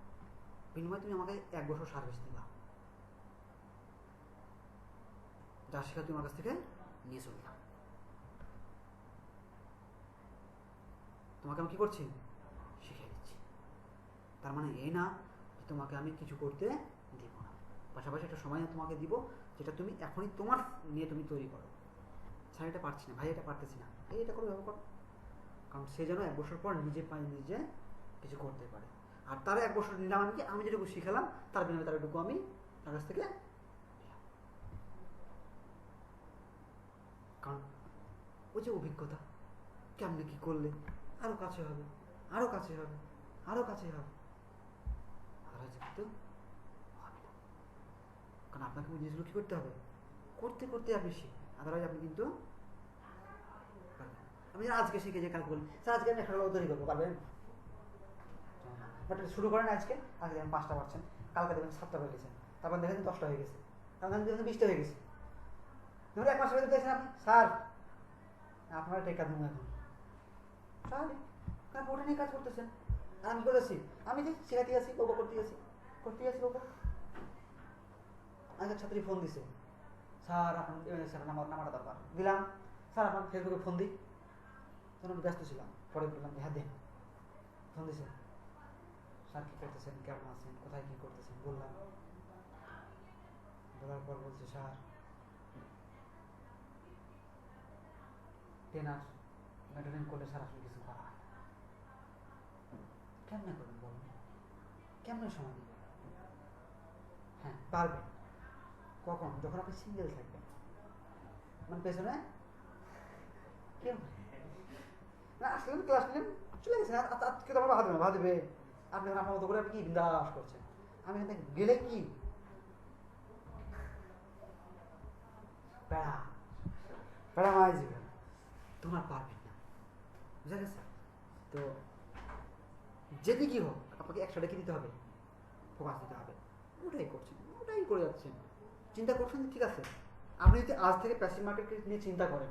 বিনিময়ে তুমি আমাকে 1 বছর সার্ভিস দিবা, যা শেখা তুমি আমার কাছ থেকে নিয়ে চললাম, তোমাকে আমি কি করছি শিখিয়ে দিচ্ছি, তার মানে এই না যে তোমাকে আমি কিছু করতে দিব না, পাশাপাশি একটা সময় তোমাকে দিব যেটা তুমি এখনই তোমার নিয়ে তুমি তৈরি করো, স্যার এটা পারছি না, ভাই এটা পারতেছি না, এই এটা করো ব্যবহার করো, কারণ সে যেন 1 বছর পর নিজে পায়ে নিজে কিছু করতে পারে, আর তার 1 বছর নিলাম আমি কি, আমি যেটুকু শিখালাম তার বিনিময়ে তার এটুকু আমি তার কাছ থেকে, কারণ ওই যে অভিজ্ঞতা, কেমনে কি করলে আরো কাছে হবে, আরো কাছে হবে, আরো কাছে হবে, আদারওয়াইজ কিন্তু হবে না, কারণ আপনাকে ওই জিনিসগুলো কি করতে হবে, করতে করতে আপনি শিখবেন, আদারওয়াইজ আপনি কিন্তু আমি আজকে শিখে যে কাজ বলি, স্যার আজকে আমি 1 তৈরি করবো, পারবেন? বাট শুরু করেন আজকে, আজকে দেখেন 5টা পারছেন, কালকে দেখবেন 7টা হয়ে গেছে, তারপর দেখেন 10টা হয়ে গেছে, তারপর দেখেন 20টা হয়ে গেছে, ধরুন 1 মাসের ভিতরে দেখছেন আপনি, স্যার আপনারা টেকা দেবো এখন, স্যার কারণ ওটা নিয়ে কাজ করতেছেন, আর আমি করেছি, আমি যে শেখাতে আসি বাবা, করতে আসি বাবা, আজকে ছাত্রী ফোন দিছে, স্যার আপনার নাম্বারটা দরকার, দিলাম, স্যার আপনার ফেসবুকে ফোন দিই, তখন আমি ব্যস্ত ছিলাম, পরে বললাম হ্যাঁ দেন, ফোন দিছে, স্যার কী করতেছেন, কেমন আছেন, কোথায় কী করতেছেন বললাম, বলার পর বলছে স্যার টেনার মেন্টেনেন্স করলে স্যার আসলে কিছু করা হয়, কেমনে করবেন বলুন, কেমনে সময় দিবেন? হ্যাঁ পারবেন, কখন? যখন আপনি সিঙ্গেল থাকবেন, মানে পেছনে কেউ ক্লাস নিলেন চলে গেছেন, আজকে তো আমার বাধা দেবে না, বাধা দেবে আপনি আপনার মতো করে আপনি কি বিন্দাস করছেন, আমি এখান থেকে গেলে কি প্যারা প্যারা মাই জীবন তোমার পারবেন না, বুঝা গেছে? তো যেদিকেই হোক আপনাকে একশোটা কি দিতে হবে, ফোকাস দিতে হবে, ওটাই করছেন, ওটাই করে যাচ্ছেন, চিন্তা করছেন ঠিক আছে। আপনি যদি আজ থেকে প্যাসিভ মার্কেট নিয়ে চিন্তা করেন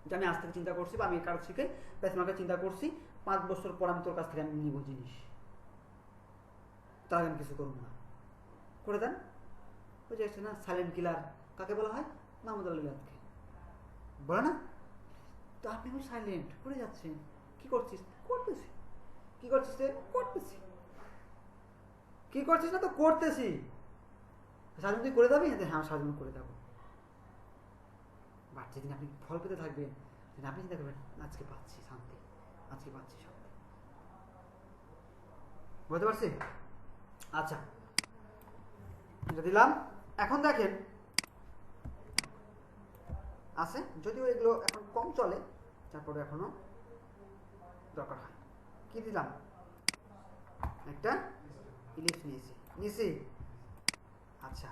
যে আমি আজ থেকে চিন্তা করছি বা আমি কার থেকে প্যাসিভ মার্কেট চিন্তা করছি, 5 বছর পর আমি তোর কাছ থেকে আমি নিব জিনিস, তার আগে আমি কিছু করবো না, করে দেন। ওই যে না সাইলেন্ট কিলার কাকে বলা হয়, মাহমুদ আলীকে বলে না? তো আপনি সাইলেন্ট করে যাচ্ছেন, কি করছিস? করতেছি। কি করছিস? করতেছি। কি করছিস না তো করতেছি। সারাদিন তুই করে যাবি? হ্যাঁ সারাদিন করে যাবো। বাট যেদিন আপনি ফল পেতে থাকবেন সেদিন আপনি চিন্তা করবেন আজকে পাচ্ছি শান্তি, আজকে পাচ্ছি শান্তি। বুঝতে পারছি? আচ্ছা এটা দিলাম। এখন দেখেন আছে, যদিও এগুলো এখন কম চলে, তারপরে এখনো দরকার হয়। কি দিলাম? একটা ইলিপস নিয়েছি। আচ্ছা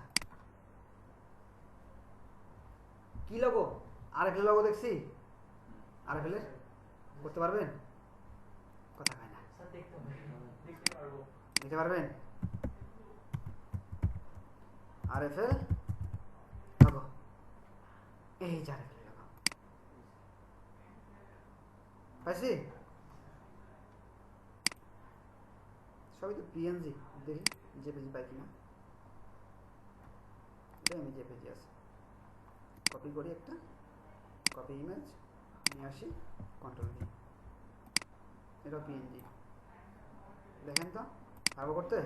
কি লোগো? আরএফএল লোগো দেখছি। আরএফএল এর করতে পারবেন? কথা হয় না, দেখতে পারবেন? আরএফএল লোগো, এই যে আরএফএল লোগো পাইছি। সবই তো পিএনজি, দেখি জেপিজি পাই কিনা। এটা আমি জেপিজি আছে, কপি করি, একটা কপি ইমেজ নিয়ে আসি, কন্ট্রোল দিই, এটা পিএনজি। দেখেন তো পারবো করতে?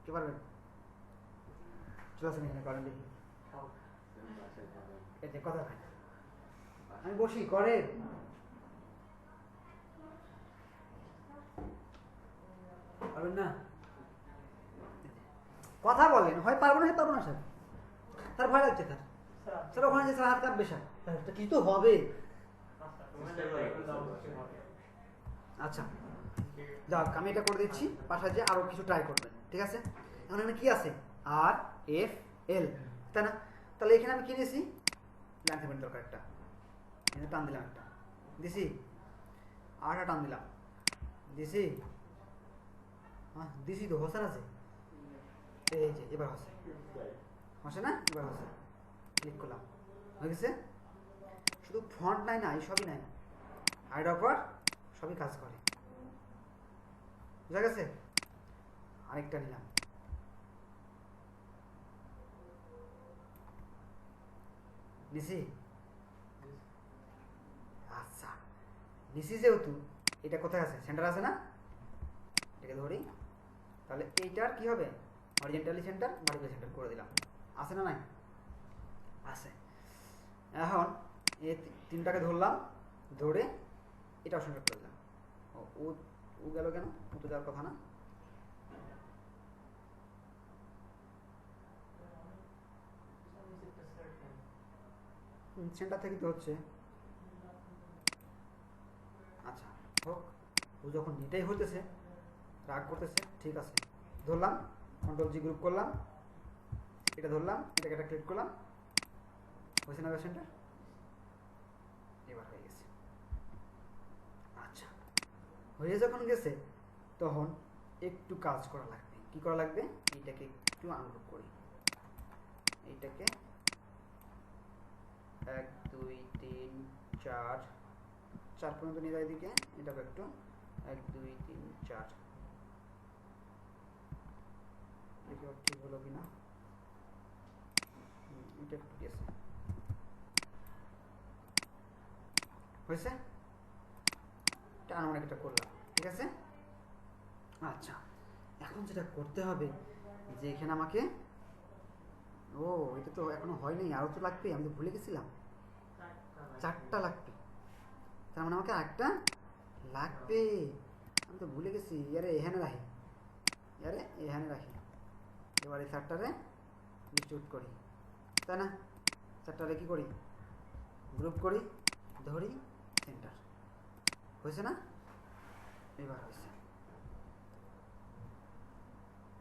কি পারবেন? চলে আসেন এখানে করেন দেখি। এতে কথা হয়, আমি বসি করে পারবেন না, কথা বলেন, হয় পারবো না, হয় পারবো না। স্যার তার ভয় লাগছে, স্যার ওখানে যে স্যার হাত কাঁপবে, স্যার কি তো হবে। আচ্ছা যাক, আমি এটা করে দিচ্ছি, পাশায় যে আরো কিছু ট্রাই করবেন, ঠিক আছে? এখন এখানে কি আছে? আর এফ এল, তাই না? তাহলে এখানে আমি কি নিয়েছি? লাইন সেগমেন্ট দরকার একটা, এখানে টান দিলাম, একটা দিছি, আরটা টান দিলাম, দিছি, হ্যাঁ দিছি তো, হোসেন আছে, এই যে এবার হসে না, এবার হসে, ক্লিক করলাম, হয়ে গেছে। শুধু ফন্ট নাই না, এই সবই নাই, হাইড অফার সবই কাজ করে, বুঝা গেছে? আরেকটা নিলাম, নিছি। আচ্ছা নিছি যেহেতু, এটা কোথায় আছে? সেন্টার আছে না, এটাকে ধরি, তাহলে এইটার কি হবে? হরিজন্টালি সেন্টার, ভার্টিক্যালি সেন্টার করে দিলাম, আছে না নাই? আছে। এখন এই তিনটাকে ধরলাম, ধরে এটা সেন্টার করে দিলাম। ও গেল কেন? ও তো যাওয়ার কথা না। সেন্টার থেকে তো হচ্ছে। আচ্ছা হোক, ও যখন এটাই হইতেছে, রাগ করতেছে, ঠিক আছে, ধরলাম, কন্ট্রোল জি গ্রুপ করলাম, এটা ধরলাম, এটাকে একটা ক্লিক করলাম, হয়েছে না সেন্টার? এবার হয়ে গেছে। আচ্ছা হয়ে যখন গেছে, তখন একটু কাজ করা লাগবে। কি করা লাগবে? এইটাকে একটু আনগ্রুপ করি, এইটাকে 1 2 3 4 4 পর্যন্ত নিয়ে যায় এদিকে, এটাকে একটু 1 2 3 4 দেখি ঠিক হলো কিনা। এটা একটু গেছে, হয়েছে? এটা আনুমানিক এটা করলাম, ঠিক আছে? আচ্ছা এখন যেটা করতে হবে, যে এখানে আমাকে, ও এটা তো এখনো হয়নি, আরো তো লাগবে, আমি তো ভুলে গেছিলাম, 4টা লাগবে, তার মানে আমাকে আরেকটা লাগবে, আমি তো ভুলে গেছি। ইয়ারে এখানে রাখি, এবার এই 4টারে ডিস্ট্রিবিউট করি, তাই না? 4টারে কি করি? গ্রুপ করি, ধরি, সেন্টার। হয়েছে না? এবার হয়েছে,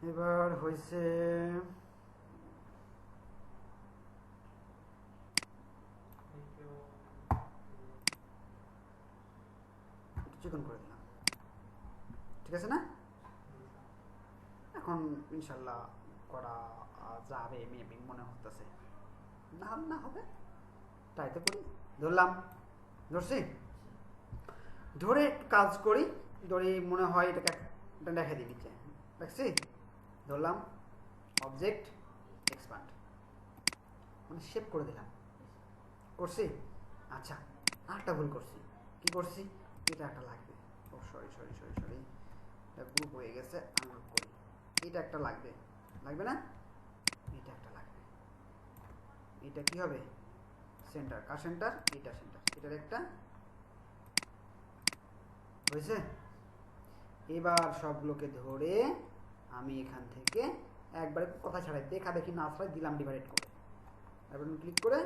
এবার হয়েছে। চিকন করে দিলাম, ঠিক আছে না? এখন ইনশাল্লাহ করা যাবে মেবি মনে হতেছে, না হবে তাই তো করি। ধরলাম, ধরছি, ধরে একটু কাজ করি, ধরে মনে হয় এটাকে রেখে দিই নিচে, দেখছি, ধরলাম, অবজেক্ট এক্সপান্ড, মানে শেপ করে দিলাম, করছি। আচ্ছা, আরেকটা ভুল করছি, কি করছি, এটা একটা লাগবে, ও সরি, এটা গ্রুপ হয়ে গেছে, আনগ্রুপ করি, এটা একটা লাগবে, লাগবে না? এটা একটা লাগবে, এটা কি হবে, সেন্টার, কার সেন্টার, এটা সেন্টার, এটার একটা হয়েছে। এবার সবগুলোকে ধরে আমি এখান থেকে একবারে কথা ছাড়াই, দেখা দেখি না ছাড়াই দিলাম ডিভাইড করে, তারপর ক্লিক করে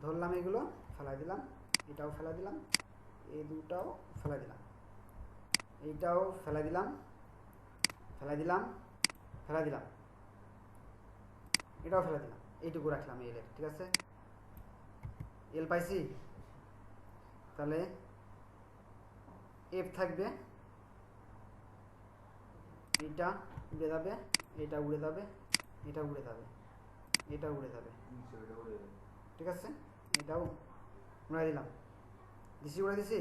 ধরলাম, এগুলো ফেলাই দিলাম, এটাও ফেলাই দিলাম, এই দুটাও ফেলাই দিলাম, এইটাও ফেলাই দিলাম, ফেলাই দিলাম, ফেলাই দিলাম, এটাও ফেলাই দিলাম, এইটুকু রাখলাম এল এর, ঠিক আছে? এল পাইছি, তাহলে এফ থাকবে, এইটা উড়ে যাবে, এটা উড়ে যাবে, এটা উড়ে যাবে, এটা উড়ে যাবে, ঠিক আছে? এটাও উড়াই দিলাম, দিছি, উড়াই দিছি।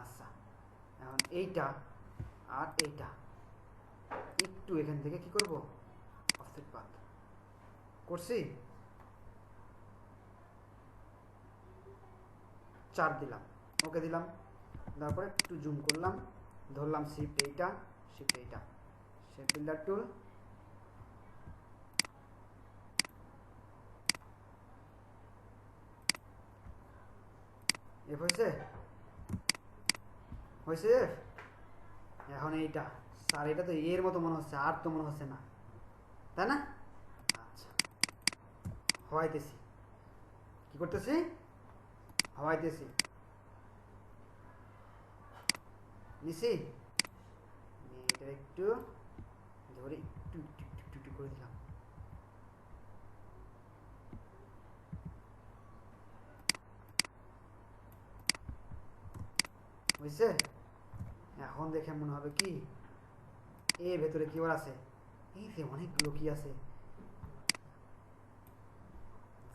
আচ্ছা, এখন এইটা আর এইটা একটু এখান থেকে কি করব, অফসেট পাথ করছি, 4 দিলাম, ওকে দিলাম, তারপরে একটু জুম করলাম, ধরলাম শিফট এইটা, শেপ বিল্ডার টুল, এফ হয়েছে, এখন এইটা স্যার, এটা তো এর মতো মনে হচ্ছে, আর তো মনে হচ্ছে না, তাই না? আচ্ছা, হওয়াইতেছি, কি করতেছি, হওয়াইতেছি, নিছি, এটা একটু ধরে একটু করে দিলাম, বুঝছে? এখন দেখে মনে হবে কি, এর ভেতরে কি ওর আছে, এই যে অনেকগুলো কি আছে,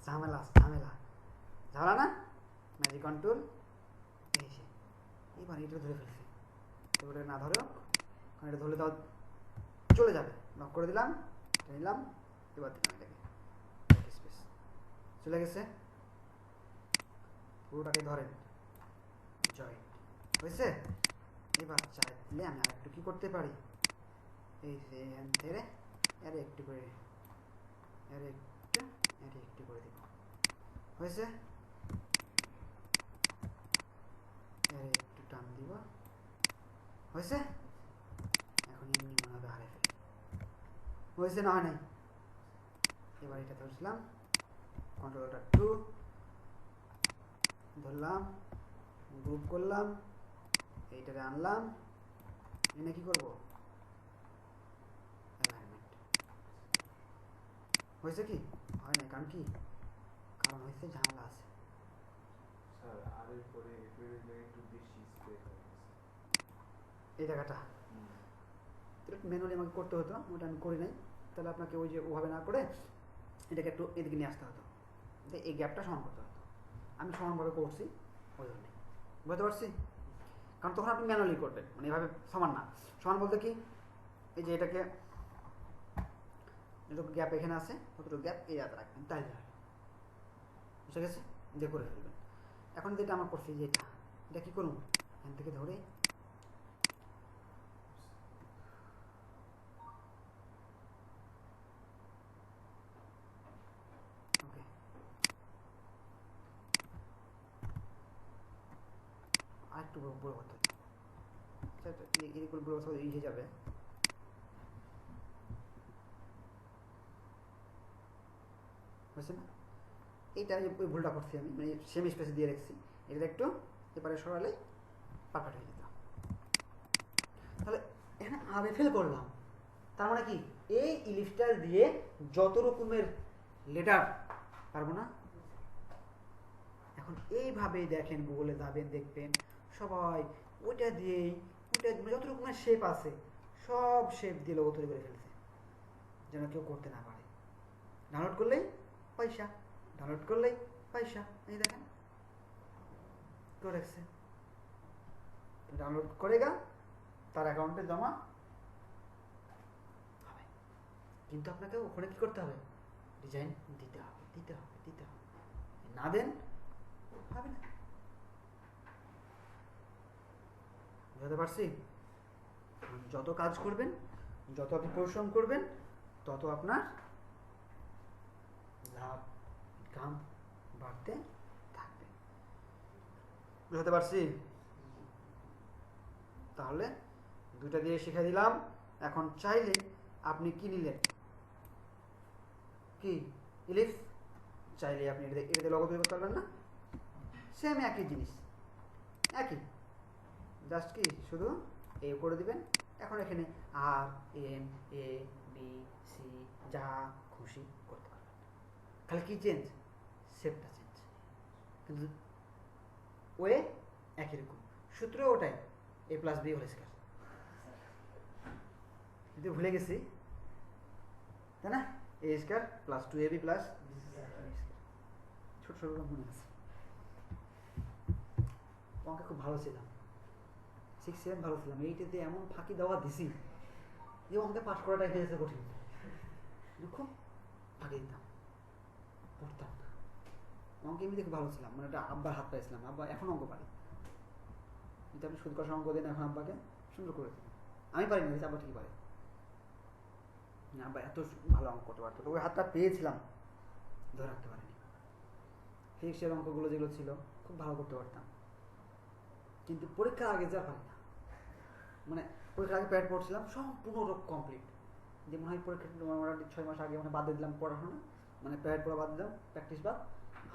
ঝামেলা না? ম্যাজিক কন্ট্রোল, এবার এটা ধরে ফেলছি, ওটা না ধরেও, কারণ এটা ধরলে তাও চলে যাবে, লক করে দিলাম, নিলাম, এবার দিলাম এটাকে স্পেস, চলে গেছে, পুরোটাকে ধরেন, জয়েন্ট হয়েছে। এবার চাইলে আমি আর একটু কি করতে পারি, এই যে ধরে এর একটু করে, এর একটু করে দিব, হয়েছে, এর একটু টান দিব, হয়েছে। এখন এমনি মনে হবে হারে ফেলি, হয়েছে না হয় নাই? এবার এটা ধরছিলাম, কন্ট্রোলটা 2 ধরলাম, গ্রুপ করলাম, এইটারে আনলাম, এনে কি করব, অ্যালাইনমেন্ট, হয়েছে কি হয় না, কারণ কি, কারণ হয়েছে ঝামেলা আছে, স্যার আর এরপরে একটু বেশি স্পেস হয়ে গেছে এই জায়গাটা, ম্যানুয়ালি আমাকে করতে হতো, ওটা আমি করি নাই, তাহলে আপনাকে ওই যে ওভাবে না করে এটাকে একটু এদিকে নিয়ে আসতে হতো, এই গ্যাপটা সমান করতে হতো, আমি সমানভাবে করছি ওই জন্যে, বুঝতে পারছি? কারণ তখন আপনি ম্যানুয়ালি করবেন, মানে এভাবে সমান না, সমান বলতে কি, এই যে এটাকে যতটুকু গ্যাপ এখানে আছে ততটুকু গ্যাপ এই হাতে রাখবেন, তাই বুঝে গেছে, দিয়ে করে ফেলবেন। এখন যেটা আমার করছি, যে এটা কী করুন, এখান থেকে ধরে ওকে, আর একটু বড় করতে হবে, এরকম বড় করতে ইয়ে যাবে, বুঝছে না? এইটা ওই ভুলটা করছি আমি, মানে সেমি স্পেস দিয়ে রেখেছি, এটা একটু এবারে সরালে পারফেক্ট হয়ে যেত। তাহলে এখানে আবে ফেল করলাম, তার মানে কি এই ইলিপসটা দিয়ে যত রকমের লেটার পারবো না। এখন এইভাবেই দেখেন, গুগলে যাবেন দেখবেন সবাই ওইটা দিয়েই, ওইটা যত রকমের শেপ আছে সব শেপ দিয়ে লোগো তৈরি করে ফেলছে, যেন কেউ করতে না পারে। ডাউনলোড করলেই পয়সা, ডাউনলোড করলেই পয়সা। এই দেখেন কেউ রেখেছে, ডাউনলোড করেগা তার অ্যাকাউন্টে জমা হবে, কিন্তু আপনাকে ওখানে কি করতে হবে, ডিজাইন দিতে হবে, দিতে হবে, দিতে হবে। না দেন হবে না। বুঝতে পারছি? যত কাজ করবেন, যত আপনি পরিশ্রম করবেন, তত আপনার লাভ ইনকাম বাড়তে থাকবে। বুঝতে পারছি? তাহলে দুটা দিয়ে শিখে দিলাম। এখন চাইলে আপনি কি নিলেন, কি ইলিপস, চাইলে আপনি এটাতে লোগো তৈরি করতে পারবেন না? সেম একই জিনিস, একই, জাস্ট কি শুধু এ করে দিবেন। এখন এখানে আর এম এ বি সি যা খুশি করতে পারবেন, খালি কি চেঞ্জ, শেপটা চেঞ্জ, কিন্তু ওয়ে একই রকম, সূত্র ওটাই এ প্লাস বি হোল স্কয়ার, কিন্তু ভুলে গেছি তাই না, এ স্কয়ার প্লাস 2ab প্লাস ছোট ছোট মনে আছে। অঙ্কে খুব ভালো ছিলাম, 6, 7 ভালো ছিলাম, 8-এতে এমন ফাঁকি দেওয়া দিছি যে অঙ্কে পাস করাটাই হয়েছে কঠিন, খুব ফাঁকি দিতাম, পড়তাম না। অঙ্কে এমনি দেখে ভালো ছিলাম, মানে একটা আব্বার হাত পাইছিলাম, আব্বা এখন অঙ্ক পারি, কিন্তু আপনি সুদ কষা অঙ্ক দেন এখন আব্বাকে সুন্দর করে দিন। আমি পারি না, আব্বা ঠিকই পারে, আব্বা এত ভালো অঙ্ক করতে পারতো, তো ওই হাতটা পেয়েছিলাম, ধরে রাখতে পারিনি। ফিজিক্সের অঙ্কগুলো যেগুলো ছিল খুব ভালো করতে পারতাম, কিন্তু পরীক্ষার আগে যা পারি না, মানে পরীক্ষার আগে প্যাড পড়ছিলাম সম্পূর্ণ কমপ্লিট, যে মনে হয় পরীক্ষা মোটামুটি 6 মাস আগে মানে বাদ দিয়ে দিলাম পড়াশোনা, মানে প্যাড পড়া বাদ দিলাম, প্র্যাকটিস বাদ,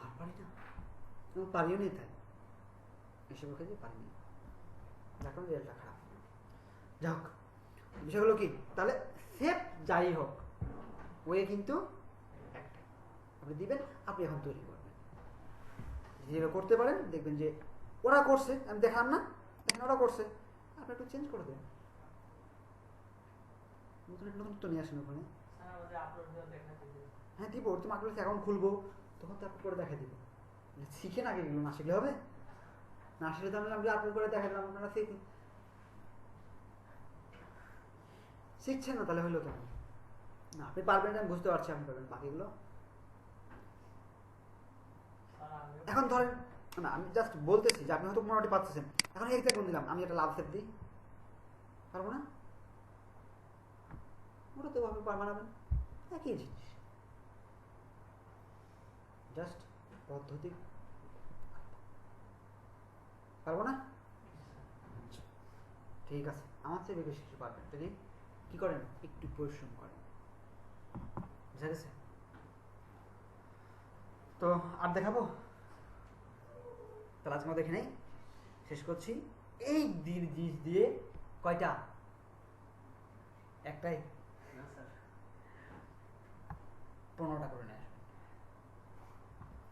আর পারি না, এবং পারিও নি, তাই এসে পরীক্ষা দিয়ে পারিনি, যার কারণে রেজাল্টটা খারাপ। যাই হোক, বিষয়গুলো কি তাহলে, সেফ যাই হোক ওয়ে কিন্তু একটাই, আপনি দিবেন, আপনি এখন তৈরি করবেন, যেভাবে করতে পারেন দেখবেন যে ওরা করছে, আমি দেখালাম না, দেখেন ওরা করছে, আপনি একটু চেঞ্জ করে দেবেন, নতুন নতুন নিয়ে আসেন ওখানে। হ্যাঁ দিব, তোমার অ্যাকাউন্ট খুলবো তখন তো আপলোড করে দেখা দিব, শিখে না গেলো, না শিখলে হবে, না শিখলে তো আমি আপলোড করে দেখা দিলাম, আপনারা শিখছেন না, তাহলে হইলো কেন না, আপনি পারবেন, আমি বুঝতে পারছি আপনি পারবেন, বাকিগুলো এখন ধরেন না, আমি জাস্ট বলতেছি যে আপনি হয়তো মোটামুটি পাচ্ছেন, এখন এক্সাম্পল দিলাম, আমি একটা লাভ সেট দিই, পারবো না, ওটা তো আপনি বানাবেন, একই জিনিস, জাস্ট পদ্ধতি, পারবো না, ঠিক আছে, আমার চেয়ে বেশি কিছু পারবেন যদি কি করেন, একটু পরিশ্রম করেন, বুঝা গেছে? তো আর দেখাবো, তাহলে আজকে দেখে নেই, শেষ করছি। এই জিনিস দিয়ে কয়টা, একটাই 15টা করে নেয়,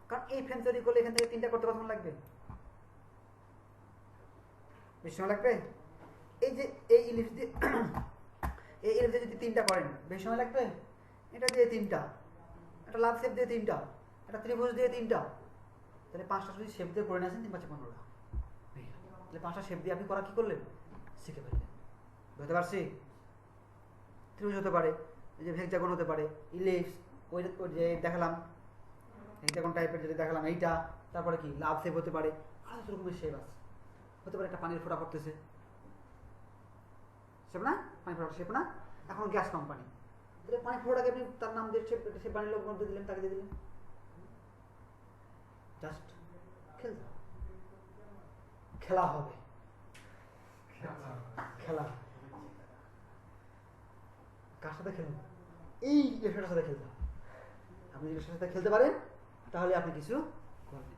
কারণ এই ফ্রেম তৈরি করলে এখান থেকে 3টা করতে কতক্ষণ লাগবে, বেশি সময় লাগবে। এই যে এই ইলিপস দিয়ে এই ইলিপস দিয়ে যদি 3টা করেন বেশি সময় লাগবে, এটা দিয়ে 3টা, একটা লাভ শেপ দিয়ে 3টা, একটা ত্রিভুজ দিয়ে 3টা, তাহলে 5টা যদি শেপ দিয়ে করে নিয়েছেন 3 5 15টা, তাহলে 5টা শেপ দিয়ে আপনি করা কি করলেন, শিখে ফেললেন। বুঝতে পারছি? ত্রিভুজ হতে পারে, এই যে হেক্সাগন হতে পারে, ইলিপস ওই যে দেখালাম হেক্সাগন টাইপের যেটা দেখালাম এইটা, তারপরে কি লাভ শেপ হতে পারে, আলাদা রকমের শেপ আছে, হতে পারে একটা পানির ফোঁটা পড়তেছে, শেপ না, পানি ফোঁটা শেপ না, এখন গ্যাস কোম্পানি, তাহলে পানি ফোঁটাকে আপনি তার নাম দিয়ে শেপ বানিয়ে লোক মধ্যে দিলেন, তাকে দিয়ে দিলেন, জাস্ট খেলতে খেলা হবে, খেলা কার সাথে খেলবেন, এই ইলেকট্রনের সাথে খেলতে হবে। আপনি ইলেকট্রনের সাথে খেলতে পারেন তাহলে আপনি কিছু করবেন।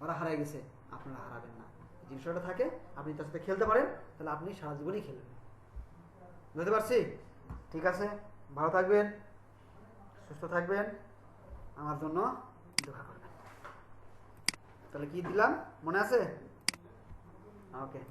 ওরা হারাই গেছে, আপনারা হারাবেন না। জিনিসটা থাকে, আপনি তার সাথে খেলতে পারেন, তাহলে আপনি সারা জীবনই খেলবেন। বুঝতে পারছি? ঠিক আছে, ভালো থাকবেন, সুস্থ থাকবেন, আমার জন্য দোয়া করবেন। তাহলে কি দিলাম মনে আছে? ওকে।